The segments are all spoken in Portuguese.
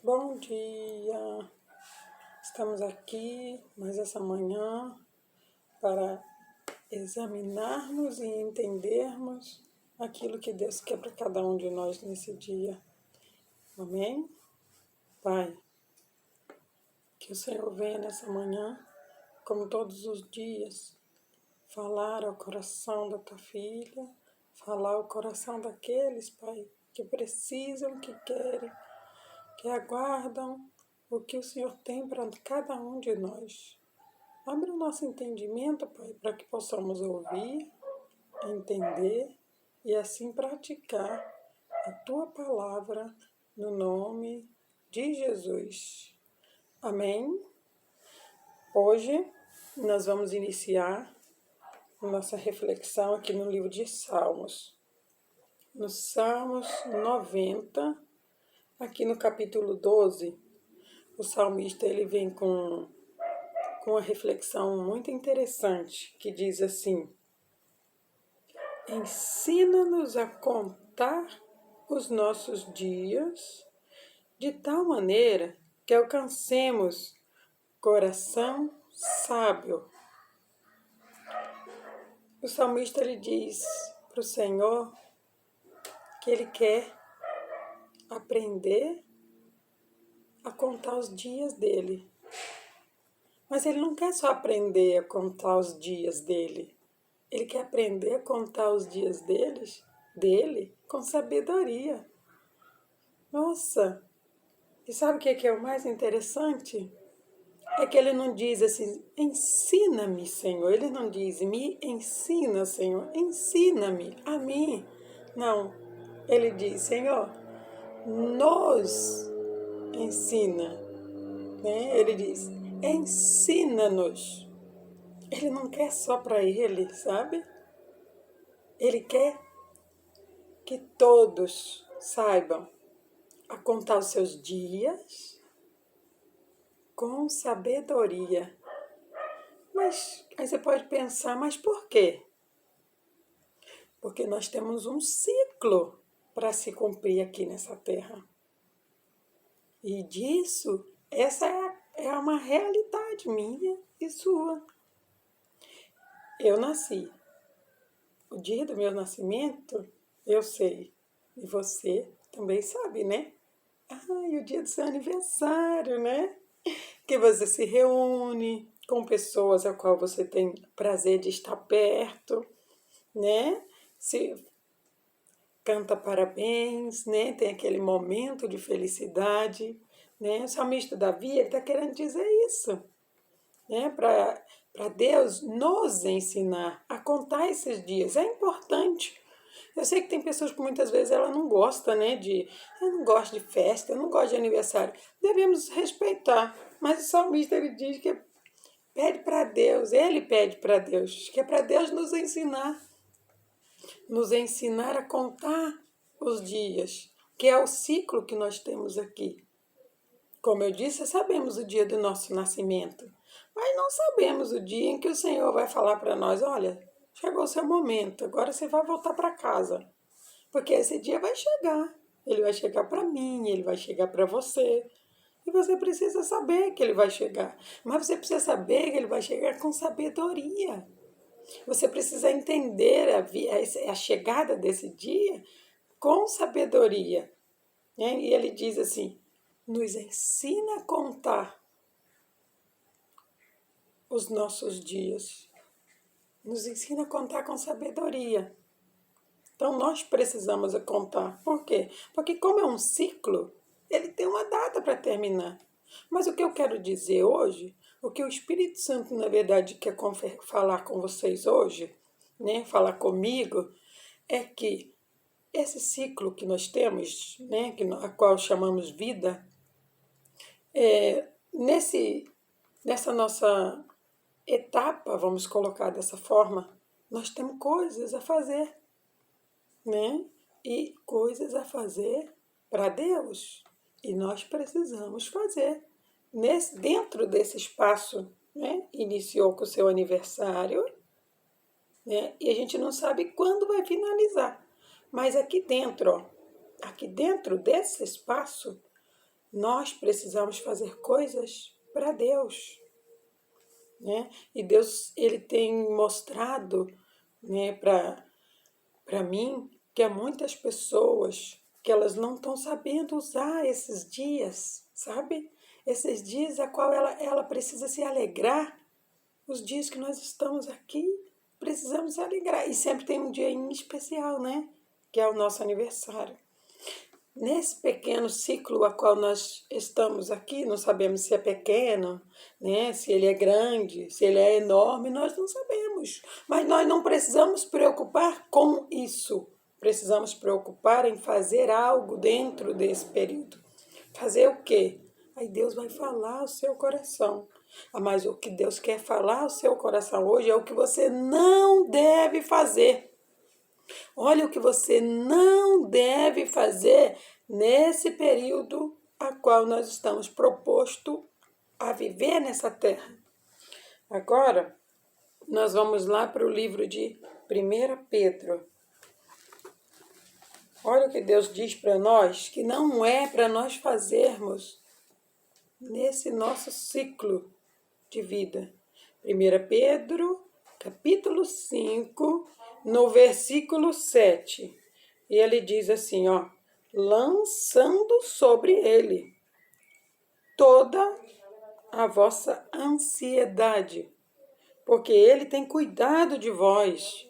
Bom dia! Estamos aqui mais essa manhã para examinarmos e entendermos aquilo que Deus quer para cada um de nós nesse dia. Amém? Pai, que o Senhor venha nessa manhã, como todos os dias, falar ao coração da tua filha, falar ao coração daqueles, Pai, que precisam, que querem, que aguardam o que o Senhor tem para cada um de nós. Abre o nosso entendimento, Pai, para que possamos ouvir, entender e assim praticar a Tua palavra no nome de Jesus. Amém? Hoje nós vamos iniciar nossa reflexão aqui no livro de Salmos. No Salmos 90, aqui no capítulo 12, o salmista ele vem com uma reflexão muito interessante, que diz assim: ensina-nos a contar os nossos dias de tal maneira que alcancemos coração sábio. O salmista ele diz para o Senhor que ele quer aprender a contar os dias dele. Mas ele não quer só aprender a contar os dias dele. Ele quer aprender a contar os dias dele com sabedoria. Nossa! E sabe o que é o mais interessante? É que ele não diz assim, ensina-me, Senhor. Ele não diz, me ensina, Senhor. Ensina-me a mim. Não. Ele diz, Senhor, nos ensina. Né? Ele diz, ensina-nos. Ele não quer só para ele, sabe? Ele quer que todos saibam a contar os seus dias com sabedoria. Mas aí você pode pensar, mas por quê? Porque nós temos um ciclo para se cumprir aqui nessa terra. E disso, essa é uma realidade minha e sua. Eu nasci. O dia do meu nascimento, eu sei. E você também sabe, né? E o dia do seu aniversário, né? Que você se reúne com pessoas a qual você tem prazer de estar perto, né? Se canta parabéns, né? Tem aquele momento de felicidade, né? O salmista Davi está querendo dizer isso, né? Para Deus nos ensinar a contar esses dias. É importante. Eu sei que tem pessoas que muitas vezes ela não gosta, né? Eu não gosto de festa, eu não gosto de aniversário. Devemos respeitar. Mas o salmista ele diz que pede para Deus, ele pede para Deus, que é para Deus nos ensinar a contar os dias, que é o ciclo que nós temos aqui. Como eu disse, sabemos o dia do nosso nascimento, mas não sabemos o dia em que o Senhor vai falar para nós, olha, chegou o seu momento, agora você vai voltar para casa. Porque esse dia vai chegar. Ele vai chegar para mim, ele vai chegar para você. E você precisa saber que ele vai chegar. Mas você precisa saber que ele vai chegar com sabedoria. Você precisa entender a chegada desse dia com sabedoria. Né? E ele diz assim, nos ensina a contar os nossos dias. Nos ensina a contar com sabedoria. Então, nós precisamos contar. Por quê? Porque como é um ciclo, ele tem uma data para terminar. Mas o que eu quero dizer hoje, o que o Espírito Santo, na verdade, quer falar com vocês hoje, né, falar comigo, é que esse ciclo que nós temos, né, a qual chamamos vida, nessa nossa etapa, vamos colocar dessa forma, nós temos coisas a fazer. Né? E coisas a fazer para Deus. E nós precisamos fazer. Dentro desse espaço, né? Iniciou com o seu aniversário, né? E a gente não sabe quando vai finalizar. Mas aqui dentro desse espaço, Nós precisamos fazer coisas para Deus, né? E Deus, Ele tem mostrado, né, para mim, que há muitas pessoas que elas não estão sabendo usar esses dias, sabe? Esses dias a qual ela precisa se alegrar. Os dias que nós estamos aqui, precisamos se alegrar. E sempre tem um dia em especial, né? Que é o nosso aniversário. Nesse pequeno ciclo a qual nós estamos aqui, não sabemos se é pequeno, né? Se ele é grande, se ele é enorme, nós não sabemos. Mas nós não precisamos preocupar com isso. Precisamos preocupar em fazer algo dentro desse período. Fazer o quê? Aí Deus vai falar ao seu coração. Mas o que Deus quer falar ao seu coração hoje é o que você não deve fazer. Olha o que você não deve fazer nesse período a qual nós estamos proposto a viver nessa terra. Agora, nós vamos lá para o livro de 1 Pedro. Olha o que Deus diz para nós, que não é para nós fazermos nesse nosso ciclo de vida. 1 Pedro, capítulo 5, no versículo 7. E ele diz assim, ó, lançando sobre ele toda a vossa ansiedade, porque ele tem cuidado de vós.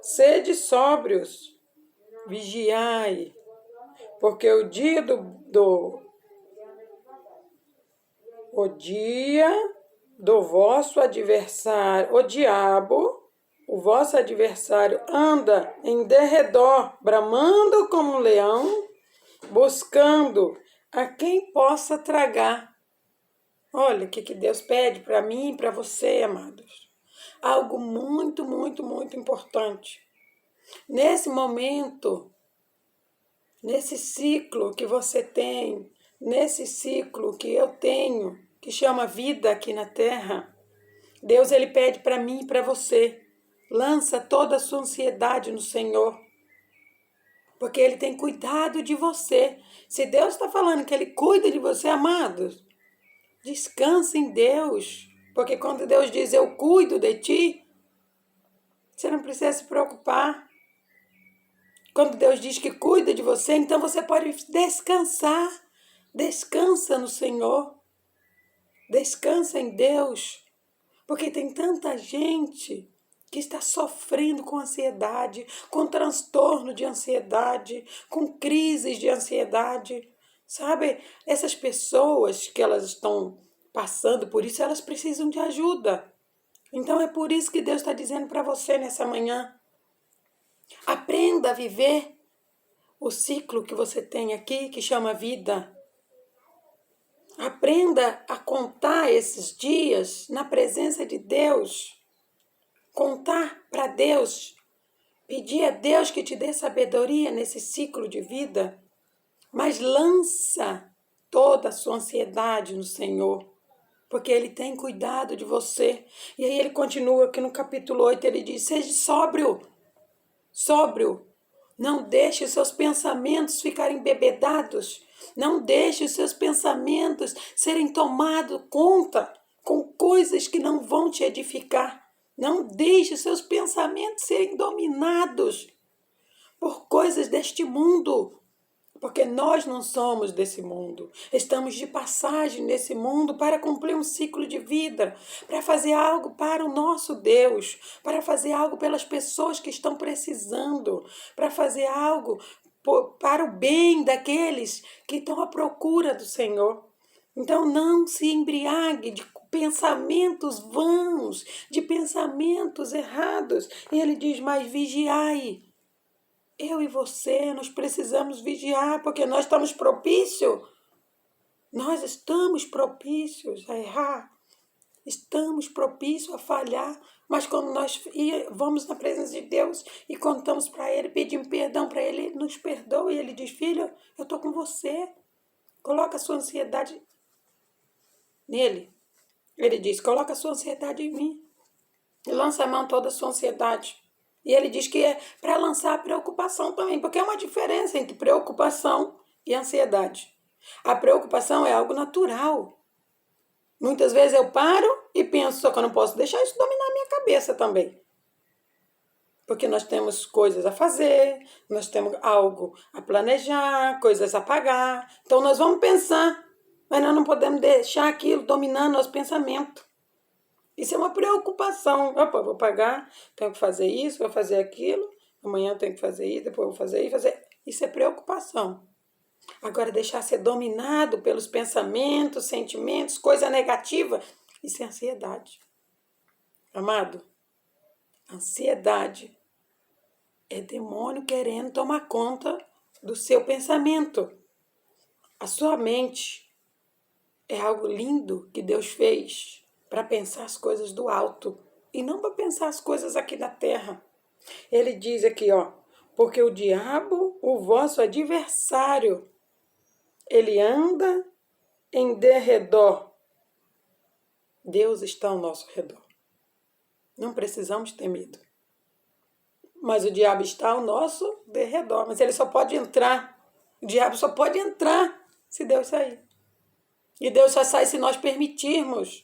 Sede sóbrios, vigiai, porque o dia do vosso adversário, o diabo, o vosso adversário, anda em derredor, bramando como um leão, buscando a quem possa tragar. Olha o que Deus pede para mim e para você, amados. Algo muito, muito, muito importante. Nesse momento, nesse ciclo que você tem, nesse ciclo que eu tenho, que chama vida aqui na Terra, Deus ele pede para mim e para você, lança toda a sua ansiedade no Senhor, porque Ele tem cuidado de você. Se Deus está falando que Ele cuida de você, amados, descansa em Deus, porque quando Deus diz eu cuido de ti, você não precisa se preocupar. Quando Deus diz que cuida de você, então você pode descansar. Descansa no Senhor. Descansa em Deus. Porque tem tanta gente que está sofrendo com ansiedade, com transtorno de ansiedade, com crises de ansiedade. Sabe? Essas pessoas que elas estão passando por isso, elas precisam de ajuda. Então é por isso que Deus está dizendo para você nessa manhã. Aprenda a viver o ciclo que você tem aqui, que chama vida. Aprenda a contar esses dias na presença de Deus. Contar para Deus. Pedir a Deus que te dê sabedoria nesse ciclo de vida. Mas lança toda a sua ansiedade no Senhor. Porque Ele tem cuidado de você. E aí ele continua aqui no capítulo 8, ele diz, seja sóbrio. Sóbrio. Não deixe os seus pensamentos ficarem embebedados. Não deixe os seus pensamentos serem tomados conta com coisas que não vão te edificar. Não deixe os seus pensamentos serem dominados por coisas deste mundo. Porque nós não somos desse mundo. Estamos de passagem nesse mundo para cumprir um ciclo de vida, para fazer algo para o nosso Deus, para fazer algo pelas pessoas que estão precisando, para fazer algo para o bem daqueles que estão à procura do Senhor. Então não se embriague de pensamentos vãos, de pensamentos errados. E ele diz, mas vigiai. Eu e você, nós precisamos vigiar, porque nós estamos propícios. Nós estamos propícios a errar. Estamos propícios a falhar. Mas quando nós vamos na presença de Deus e contamos para Ele, pedimos perdão para Ele, Ele nos perdoa. E Ele diz, filho, eu estou com você. Coloca a sua ansiedade nele. Ele diz, coloca a sua ansiedade em mim. E lança a mão toda a sua ansiedade. E ele diz que é para lançar a preocupação também, porque é uma diferença entre preocupação e ansiedade. A preocupação é algo natural. Muitas vezes eu paro e penso, só que eu não posso deixar isso dominar a minha cabeça também. Porque nós temos coisas a fazer, nós temos algo a planejar, coisas a pagar. Então nós vamos pensar, mas nós não podemos deixar aquilo dominar nosso pensamento. Isso é uma preocupação. Opa, vou pagar, tenho que fazer isso, vou fazer aquilo, amanhã eu tenho que fazer isso, depois eu vou fazer isso, fazer. Isso é preocupação. Agora, deixar ser dominado pelos pensamentos, sentimentos, coisa negativa, isso é ansiedade. Amado, ansiedade é demônio querendo tomar conta do seu pensamento. A sua mente é algo lindo que Deus fez para pensar as coisas do alto e não para pensar as coisas aqui da terra. Ele diz aqui, ó, porque o diabo, o vosso adversário, ele anda em derredor. Deus está ao nosso redor. Não precisamos ter medo. Mas o diabo está ao nosso derredor. Mas ele só pode entrar. O diabo só pode entrar se Deus sair. E Deus só sai se nós permitirmos.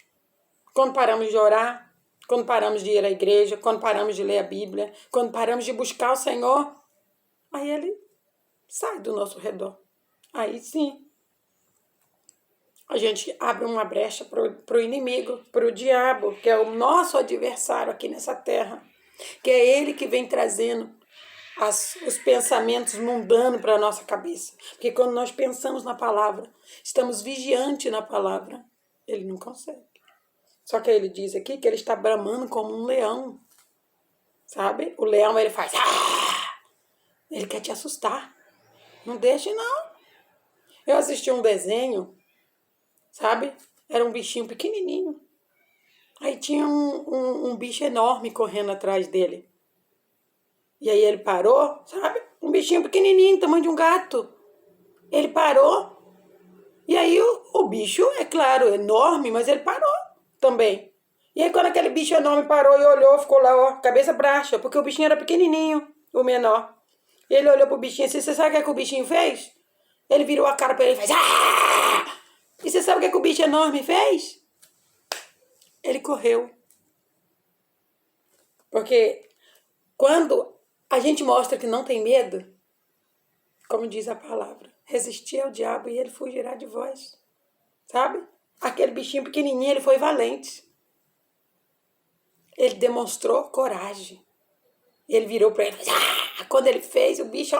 Quando paramos de orar, quando paramos de ir à igreja, quando paramos de ler a Bíblia, quando paramos de buscar o Senhor, aí ele sai do nosso redor. Aí sim, a gente abre uma brecha para o inimigo, para o diabo, que é o nosso adversário aqui nessa terra. Que é ele que vem trazendo os pensamentos mundanos para a nossa cabeça. Porque quando nós pensamos na palavra, estamos vigiantes na palavra, ele não consegue. Só que ele diz aqui que ele está bramando como um leão. Sabe? O leão, ele faz... Ah! Ele quer te assustar. Não deixe, não. Eu assisti um desenho, sabe? Era um bichinho pequenininho. Aí tinha um bicho enorme correndo atrás dele. E aí ele parou, sabe? Um bichinho pequenininho, tamanho de um gato. Ele parou. E aí o bicho, é claro, enorme, mas ele parou também. E aí quando aquele bicho enorme parou e olhou, ficou lá, ó, cabeça baixa, porque o bichinho era pequenininho, o menor. E ele olhou pro bichinho assim, você sabe o que o bichinho fez? Ele virou a cara pra ele e fez... Ah! E você sabe o que o bicho enorme fez? Ele correu. Porque quando a gente mostra que não tem medo, como diz a palavra, resistir ao diabo e ele fugirá de vós. Sabe? Aquele bichinho pequenininho, ele foi valente. Ele demonstrou coragem. Ele virou para ele. Ah! Quando ele fez, o bicho, ó,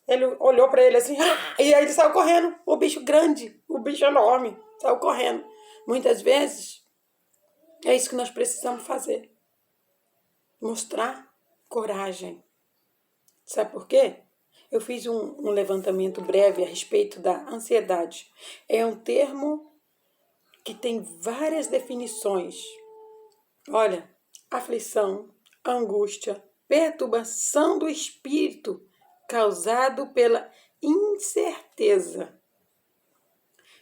ele olhou para ele assim. Ah! E aí ele saiu correndo. O bicho grande, o bicho enorme, saiu correndo. Muitas vezes, é isso que nós precisamos fazer. Mostrar coragem. Sabe por quê? Eu fiz um levantamento breve a respeito da ansiedade. É um termo que tem várias definições. Olha, aflição, angústia, perturbação do espírito causado pela incerteza.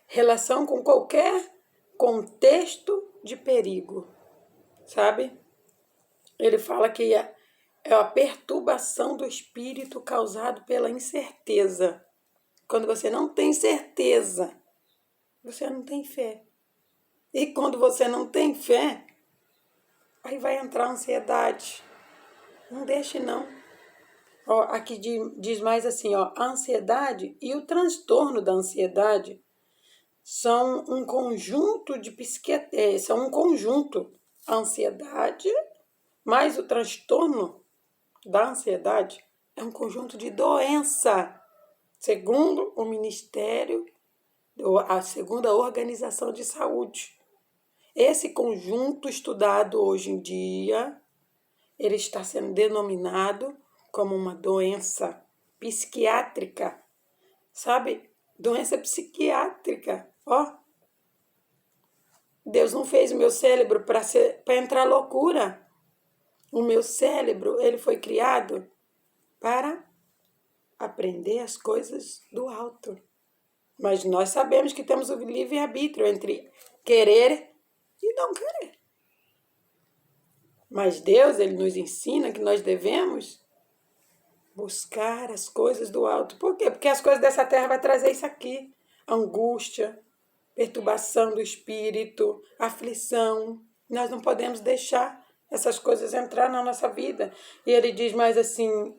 Relação com qualquer contexto de perigo. Sabe? Ele fala que é a perturbação do espírito causado pela incerteza. Quando você não tem certeza, você não tem fé. E quando você não tem fé, aí vai entrar a ansiedade. Não deixe, não. Ó, aqui diz mais assim, ó, a ansiedade e o transtorno da ansiedade são um conjunto de são um conjunto. A ansiedade mais o transtorno da ansiedade é um conjunto de doença, segundo o Ministério, segundo a Organização de Saúde. Esse conjunto estudado hoje em dia, ele está sendo denominado como uma doença psiquiátrica, sabe? Doença psiquiátrica, ó. Deus não fez o meu cérebro para entrar loucura. O meu cérebro, ele foi criado para aprender as coisas do alto. Mas nós sabemos que temos o livre-arbítrio entre querer e não querer. Mas Deus, ele nos ensina que nós devemos buscar as coisas do alto. Por quê? Porque as coisas dessa terra vão trazer isso aqui. angústia, perturbação do espírito, aflição. Nós não podemos deixar essas coisas entrar na nossa vida. E ele diz mais assim,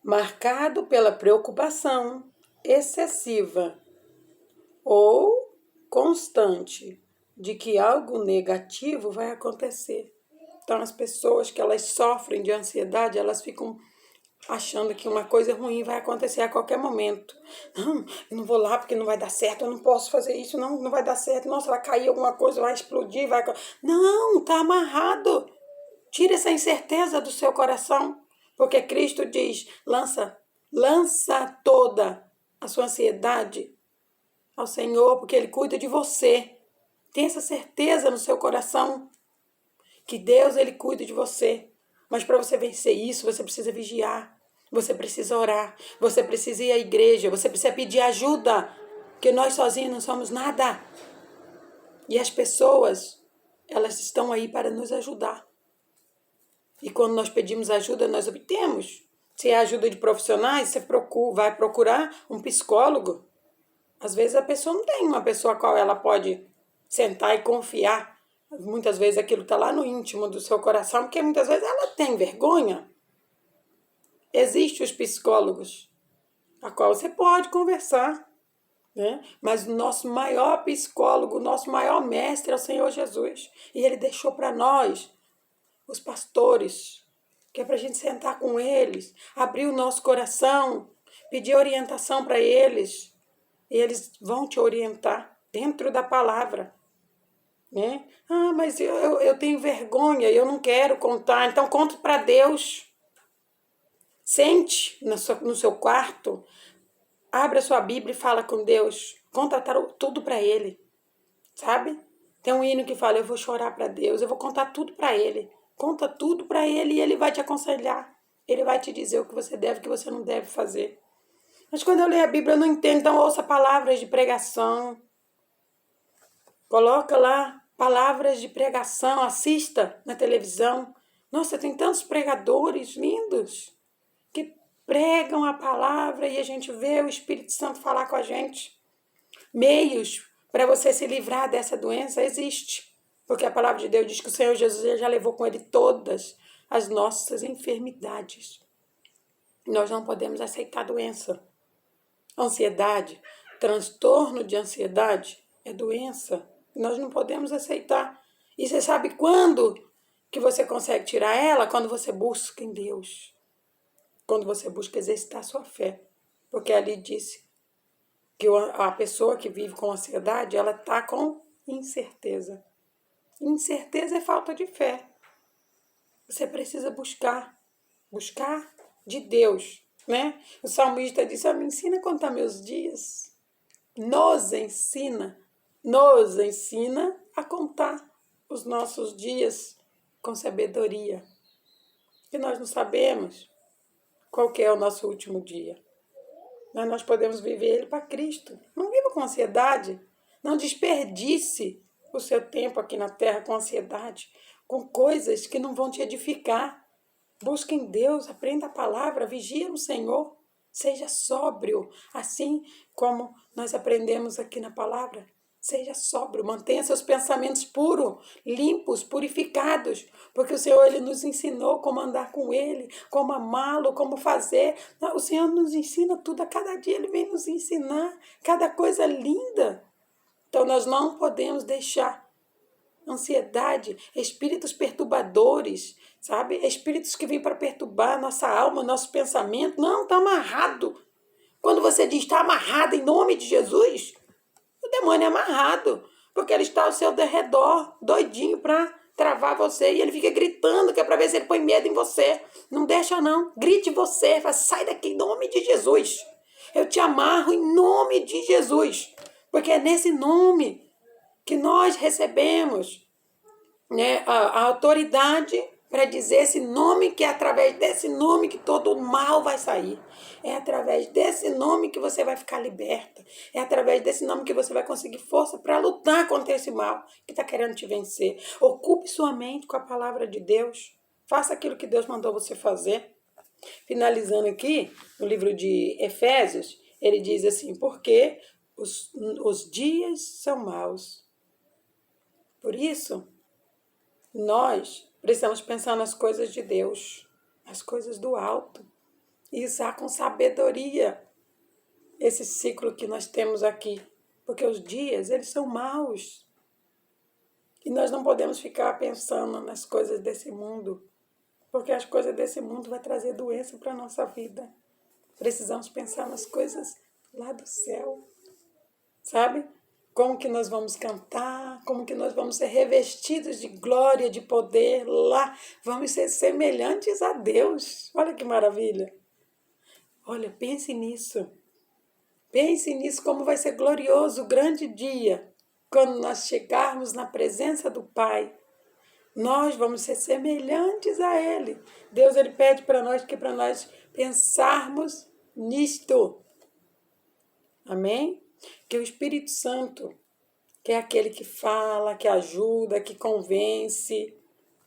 marcado pela preocupação excessiva ou constante de que algo negativo vai acontecer. Então, as pessoas que elas sofrem de ansiedade, elas ficam achando que uma coisa ruim vai acontecer a qualquer momento. Não, eu não vou lá porque não vai dar certo, eu não posso fazer isso, não vai dar certo. Nossa, vai cair alguma coisa, vai explodir, vai... Não, tá amarrado. Tira essa incerteza do seu coração, porque Cristo diz, lança toda a sua ansiedade ao Senhor, porque Ele cuida de você. Tenha essa certeza no seu coração, que Deus, Ele cuida de você. Mas para você vencer isso, você precisa vigiar, você precisa orar, você precisa ir à igreja, você precisa pedir ajuda, porque nós sozinhos não somos nada. E as pessoas, elas estão aí para nos ajudar. E quando nós pedimos ajuda, nós obtemos. Se é ajuda de profissionais, você vai procurar um psicólogo. Às vezes a pessoa não tem uma pessoa a qual ela pode sentar e confiar. Muitas vezes aquilo está lá no íntimo do seu coração, porque muitas vezes ela tem vergonha. Existem os psicólogos, a qual você pode conversar, né? Mas o nosso maior psicólogo, o nosso maior mestre é o Senhor Jesus. E Ele deixou para nós, os pastores, que é para a gente sentar com eles, abrir o nosso coração, pedir orientação para eles. E eles vão te orientar dentro da palavra. Né? Ah, mas eu tenho vergonha, eu não quero contar. Então conta para Deus. Sente no seu quarto, abre a sua Bíblia e fala com Deus. Conta tudo para Ele, sabe? Tem um hino que fala, eu vou chorar para Deus, eu vou contar tudo para Ele. Conta tudo para Ele e Ele vai te aconselhar. Ele vai te dizer o que você deve e o que você não deve fazer. Mas quando eu leio a Bíblia eu não entendo, então ouça palavras de pregação. Coloca lá palavras de pregação, assista na televisão. Nossa, tem tantos pregadores lindos que pregam a palavra e a gente vê o Espírito Santo falar com a gente. Meios para você se livrar dessa doença existe. Porque a palavra de Deus diz que o Senhor Jesus já levou com Ele todas as nossas enfermidades. Nós não podemos aceitar doença. Ansiedade, transtorno de ansiedade é doença. Nós não podemos aceitar. E você sabe quando que você consegue tirar ela? Quando você busca em Deus. Quando você busca exercitar a sua fé. Porque ali disse que a pessoa que vive com ansiedade, ela está com incerteza. Incerteza é falta de fé. Você precisa buscar de Deus, né? O salmista disse, me ensina a contar meus dias. Nos ensina a contar os nossos dias com sabedoria. E nós não sabemos qual que é o nosso último dia. Mas nós podemos viver ele para Cristo. Não viva com ansiedade. Não desperdice o seu tempo aqui na terra com ansiedade, com coisas que não vão te edificar. Busque em Deus, aprenda a palavra, vigia no Senhor. Seja sóbrio, assim como nós aprendemos aqui na palavra. Seja sóbrio, mantenha seus pensamentos puros, limpos, purificados, porque o Senhor ele nos ensinou como andar com Ele, como amá-lo, como fazer. O Senhor nos ensina tudo, a cada dia Ele vem nos ensinar, cada coisa linda. Então nós não podemos deixar ansiedade, espíritos perturbadores, sabe? Espíritos que vêm para perturbar nossa alma, nosso pensamento. Não, está amarrado. Quando você diz está amarrado em nome de Jesus, o demônio é amarrado, porque ele está ao seu redor, doidinho para travar você, e ele fica gritando, que é para ver se ele põe medo em você. Não deixa não, grite você, fala, sai daqui em nome de Jesus. Eu te amarro em nome de Jesus, porque é nesse nome que nós recebemos, né, a autoridade para dizer esse nome, que é através desse nome que todo o mal vai sair. É através desse nome que você vai ficar liberta. É através desse nome que você vai conseguir força para lutar contra esse mal que está querendo te vencer. Ocupe sua mente com a palavra de Deus. Faça aquilo que Deus mandou você fazer. Finalizando aqui, no livro de Efésios, ele diz assim, porque os dias são maus. Por isso, nós precisamos pensar nas coisas de Deus, nas coisas do alto, e usar com sabedoria esse ciclo que nós temos aqui, porque os dias, eles são maus. E nós não podemos ficar pensando nas coisas desse mundo, porque as coisas desse mundo vão trazer doença para a nossa vida. Precisamos pensar nas coisas lá do céu, sabe? Como que nós vamos cantar, como que nós vamos ser revestidos de glória, de poder lá. Vamos ser semelhantes a Deus. Olha que maravilha. Olha, pense nisso. Pense nisso, como vai ser glorioso o grande dia, quando nós chegarmos na presença do Pai. Nós vamos ser semelhantes a Ele. Deus, Ele pede para nós pensarmos nisto. Amém? Que o Espírito Santo, que é aquele que fala, que ajuda, que convence,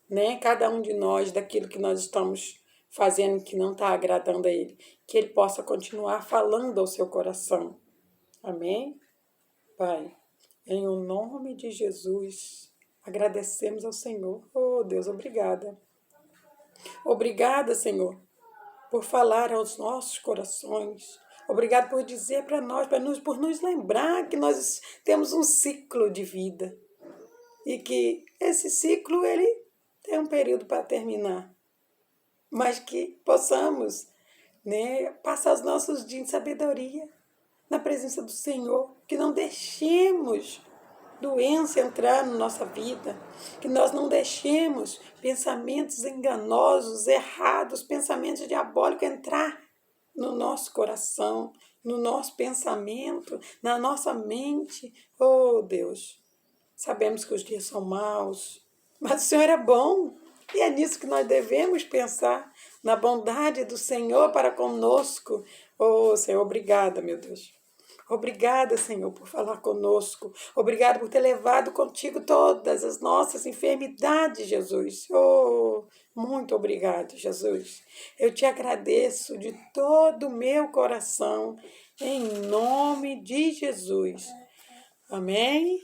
né? Cada um de nós daquilo que nós estamos fazendo que não está agradando a Ele, que Ele possa continuar falando ao seu coração. Amém? Pai, em o nome de Jesus, agradecemos ao Senhor. Oh, Deus, obrigada. Obrigada, Senhor, por falar aos nossos corações. Obrigado por dizer para nós, por nos lembrar que nós temos um ciclo de vida e que esse ciclo ele tem um período para terminar, mas que possamos, né, passar os nossos dias de sabedoria na presença do Senhor, que não deixemos doença entrar na nossa vida, que nós não deixemos pensamentos enganosos, errados, pensamentos diabólicos entrar no nosso coração, no nosso pensamento, na nossa mente. Oh, Deus, sabemos que os dias são maus, mas o Senhor é bom. E é nisso que nós devemos pensar, na bondade do Senhor para conosco. Oh, Senhor, obrigada, meu Deus. Obrigada, Senhor, por falar conosco. Obrigada por ter levado contigo todas as nossas enfermidades, Jesus. Oh, muito obrigado, Jesus. Eu te agradeço de todo o meu coração, em nome de Jesus. Amém?